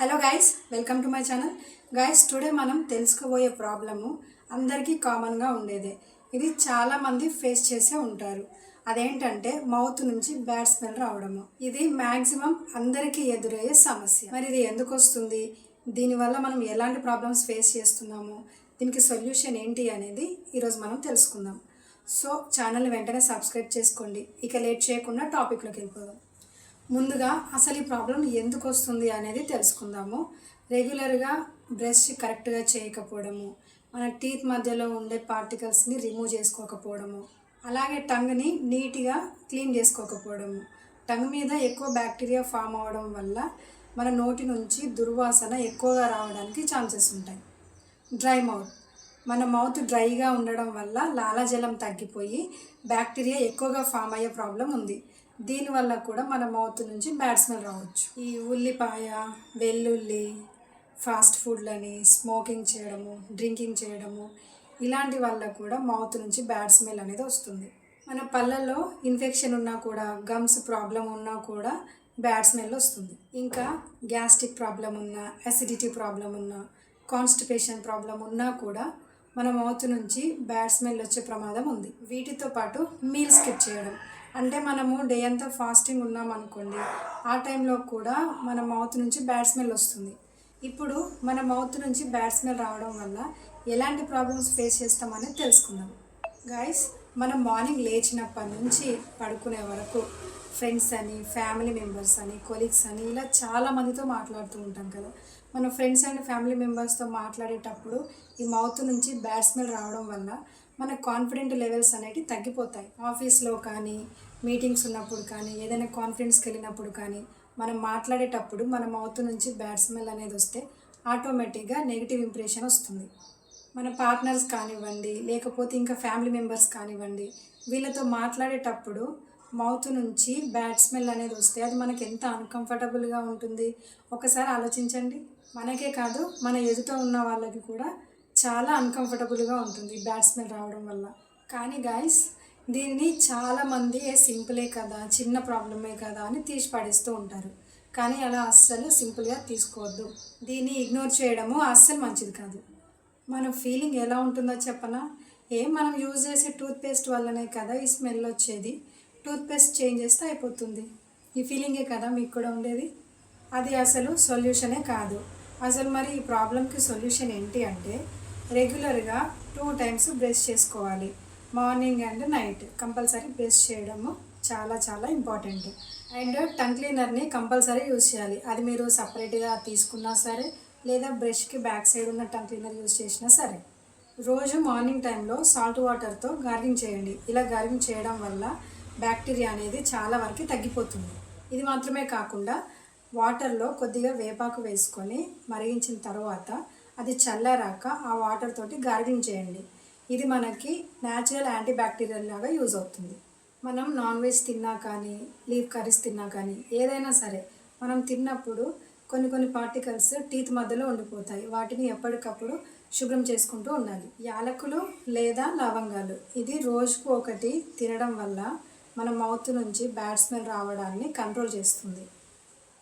Hello guys, welcome to my channel. Guys, today మనం తెలుసుకోబోయే problem అందరికీ కామన్గా ఉండేదే. ఇది చాలామంది ఫేస్ చేసే ఉంటారు. అదేంటంటే మౌత్ నుంచి బ్యాడ్ స్మెల్ రావడము. ఇది మ్యాక్సిమం అందరికీ ఎదురయ్యే సమస్య. మరి ఇది ఎందుకు వస్తుంది, దీనివల్ల మనం ఎలాంటి ప్రాబ్లమ్స్ ఫేస్ చేస్తున్నాము, దీనికి సొల్యూషన్ ఏంటి అనేది ఈరోజు మనం తెలుసుకుందాం. సో ఛానల్ని వెంటనే సబ్స్క్రైబ్ చేసుకోండి. ఇక లేట్ చేయకుండా టాపిక్లోకి వెళ్ళిపోదాం. ముందుగా అసలు ఈ ప్రాబ్లం ఎందుకు వస్తుంది అనేది తెలుసుకుందాము. రెగ్యులర్గా బ్రష్ కరెక్ట్గా చేయకపోవడము, మన టీత్ మధ్యలో ఉండే పార్టికల్స్ని రిమూవ్ చేసుకోకపోవడము, అలాగే టంగ్ని నీట్గా క్లీన్ చేసుకోకపోవడము, టంగ్ మీద ఎక్కువ బ్యాక్టీరియా ఫామ్ అవ్వడం వల్ల మన నోటి నుంచి దుర్వాసన ఎక్కువగా రావడానికి ఛాన్సెస్ ఉంటాయి. డ్రై మౌత్, మన మౌత్ డ్రైగా ఉండడం వల్ల లాలాజలం తగ్గిపోయి బ్యాక్టీరియా ఎక్కువగా ఫామ్ అయ్యే ప్రాబ్లం ఉంది. దీనివల్ల కూడా మన మౌత్ నుంచి బ్యాడ్ స్మెల్ రావచ్చు. ఈ ఉల్లిపాయ, వెల్లుల్లి, ఫాస్ట్ ఫుడ్లని, స్మోకింగ్ చేయడము, డ్రింకింగ్ చేయడము, ఇలాంటి వల్ల కూడా మౌత్ నుంచి బ్యాడ్ స్మెల్ అనేది వస్తుంది. మన పళ్ళల్లో ఇన్ఫెక్షన్ ఉన్నా కూడా, గమ్స్ ప్రాబ్లం ఉన్నా కూడా బ్యాడ్ స్మెల్ వస్తుంది. ఇంకా గ్యాస్ట్రిక్ ప్రాబ్లం ఉన్నా, అసిడిటీ ప్రాబ్లం ఉన్నా, కాన్స్టిపేషన్ ప్రాబ్లం ఉన్నా కూడా మన మౌత్ నుంచి బ్యాడ్ స్మెల్ వచ్చే ప్రమాదం ఉంది. వీటితో పాటు మీల్ స్కిప్ చేయడం, అంటే మనము డే అంతా ఫాస్టింగ్ ఉన్నాం అనుకోండి, ఆ టైంలో కూడా మన మౌత్ నుంచి బ్యాడ్ స్మెల్ వస్తుంది. ఇప్పుడు మన మౌత్ నుంచి బ్యాడ్ స్మెల్ రావడం వల్ల ఎలాంటి ప్రాబ్లమ్స్ ఫేస్ చేస్తామనేది తెలుసుకుందాం. గైస్, మనం మార్నింగ్ లేచినప్పటి నుంచి పడుకునే వరకు ఫ్రెండ్స్ అని, ఫ్యామిలీ మెంబర్స్ అని, కొలీగ్స్ అని ఇలా చాలామందితో మాట్లాడుతూ ఉంటాం కదా. మన ఫ్రెండ్స్ అండ్ ఫ్యామిలీ మెంబర్స్తో మాట్లాడేటప్పుడు ఈ మౌత్ నుంచి బ్యాడ్ స్మెల్ రావడం వల్ల మన కాన్ఫిడెంట్ లెవెల్స్ అనేవి తగ్గిపోతాయి. ఆఫీస్లో కానీ, మీటింగ్స్ ఉన్నప్పుడు కానీ, ఏదైనా కాన్ఫరెన్స్కి వెళ్ళినప్పుడు కానీ మనం మాట్లాడేటప్పుడు మన మౌత్ నుంచి బ్యాడ్ స్మెల్ అనేది వస్తే ఆటోమేటిక్గా నెగిటివ్ ఇంప్రెషన్ వస్తుంది. మన పార్ట్నర్స్ కానివ్వండి, లేకపోతే ఇంకా ఫ్యామిలీ మెంబర్స్ కానివ్వండి, వీళ్ళతో మాట్లాడేటప్పుడు మౌత్ నుంచి బ్యాడ్ స్మెల్ అనేది వస్తే అది మనకి ఎంత అన్కంఫర్టబుల్గా ఉంటుంది ఒకసారి ఆలోచించండి. మనకే కాదు, మన ఎదుట ఉన్న వాళ్ళకి కూడా చాలా అన్కంఫర్టబుల్గా ఉంటుంది బ్యాడ్ స్మెల్ రావడం వల్ల. కానీ గాయస్, దీనిని చాలామంది సింపులే కదా, చిన్న ప్రాబ్లమే కదా అని తీసి పడేస్తూ ఉంటారు. కానీ అలా అస్సలు సింపుల్గా తీసుకోవద్దు. దీన్ని ఇగ్నోర్ చేయడము అస్సలు మంచిది కాదు. మన ఫీలింగ్ ఎలా ఉంటుందో చెప్పనా? మనం యూజ్ చేసే టూత్పేస్ట్ వల్లనే కదా ఈ స్మెల్ వచ్చేది, టూత్పేస్ట్ చేంజ్ చేస్తే అయిపోతుంది, ఈ ఫీలింగే కదా మీకు కూడా ఉండేది. అది అసలు సొల్యూషనే కాదు. అసలు మరి ఈ ప్రాబ్లంకి సొల్యూషన్ ఏంటి అంటే, రెగ్యులర్గా 2 times బ్రష్ చేసుకోవాలి. Morning and night compulsory brush చేయడము చాలా చాలా ఇంపార్టెంట్. అండ్ టంగ్ క్లీనర్ని కంపల్సరీ యూజ్ చేయాలి. అది మీరు సపరేట్గా తీసుకున్నా సరే, లేదా బ్రష్కి బ్యాక్ సైడ్ ఉన్న టంగ్ క్లీనర్ యూజ్ చేసినా సరే. రోజు మార్నింగ్ టైంలో సాల్ట్ వాటర్తో గార్గింగ్ చేయండి. ఇలా గార్గింగ్ చేయడం వల్ల బ్యాక్టీరియా అనేది చాలా వరకు తగ్గిపోతుంది. ఇది మాత్రమే కాకుండా వాటర్లో కొద్దిగా వేపాకు వేసుకొని మరిగించిన తర్వాత అది చల్లారాక ఆ వాటర్ తోటి గార్గింగ్ చేయండి. ఇది మనకి న్యాచురల్ యాంటీ బ్యాక్టీరియల్ లాగా యూజ్ అవుతుంది. మనం నాన్ వెజ్ తిన్నా కానీ, లీఫ్ కర్రీస్ తిన్నా కానీ, ఏదైనా సరే మనం తిన్నప్పుడు కొన్ని పార్టికల్స్ టీత్ మధ్యలో ఉండిపోతాయి. వాటిని ఎప్పటికప్పుడు శుభ్రం చేసుకుంటూ ఉండాలి. యాలకులు లేదా లవంగాలు, ఇది రోజుకు 1 తినడం వల్ల మన మౌత్ నుంచి బ్యాడ్ స్మెల్ రావడాన్ని కంట్రోల్ చేస్తుంది.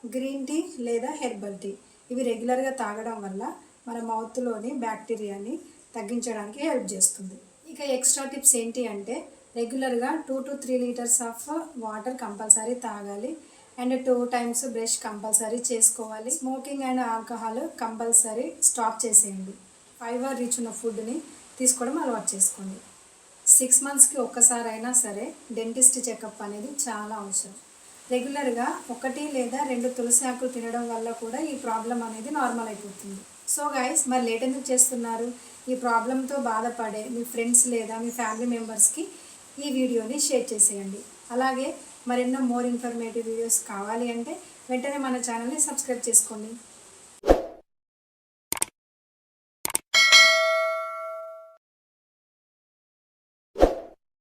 గ్రీన్ టీ లేదా హెర్బల్ టీ, ఇవి రెగ్యులర్గా తాగడం వల్ల మన మౌత్లోని బ్యాక్టీరియాని తగ్గించడానికి హెల్ప్ చేస్తుంది. ఇక ఎక్స్ట్రా టిప్స్ ఏంటి అంటే, రెగ్యులర్గా 2 to 3 liters of water compulsory తాగాలి. అండ్ 2 times బ్రష్ కంపల్సరీ చేసుకోవాలి. Smoking and alcohol compulsory stop చేసేయండి. ఫైబర్ రిచ్ ఉన్న ఫుడ్ని తీసుకోవడం అలవాటు చేసుకోండి. 6 monthsకి ఒక్కసారైనా సరే డెంటిస్ట్ చెకప్ అనేది చాలా అవసరం. రెగ్యులర్గా 1 లేదా 2 తులసి ఆకులు తినడం వల్ల కూడా ఈ ప్రాబ్లం అనేది నార్మల్ అయిపోతుంది. సో గైస్, మరి లేట్ ఎందుకు చేస్తున్నారు? ఈ ప్రాబ్లంతో బాధపడే మీ ఫ్రెండ్స్ లేదా మీ ఫ్యామిలీ మెంబర్స్కి ఈ వీడియోని షేర్ చేసేయండి. అలాగే మరెన్నో మోర్ ఇన్ఫర్మేటివ్ వీడియోస్ కావాలి అంటే వెంటనే మన ఛానల్ని సబ్స్క్రైబ్ చేసుకోండి.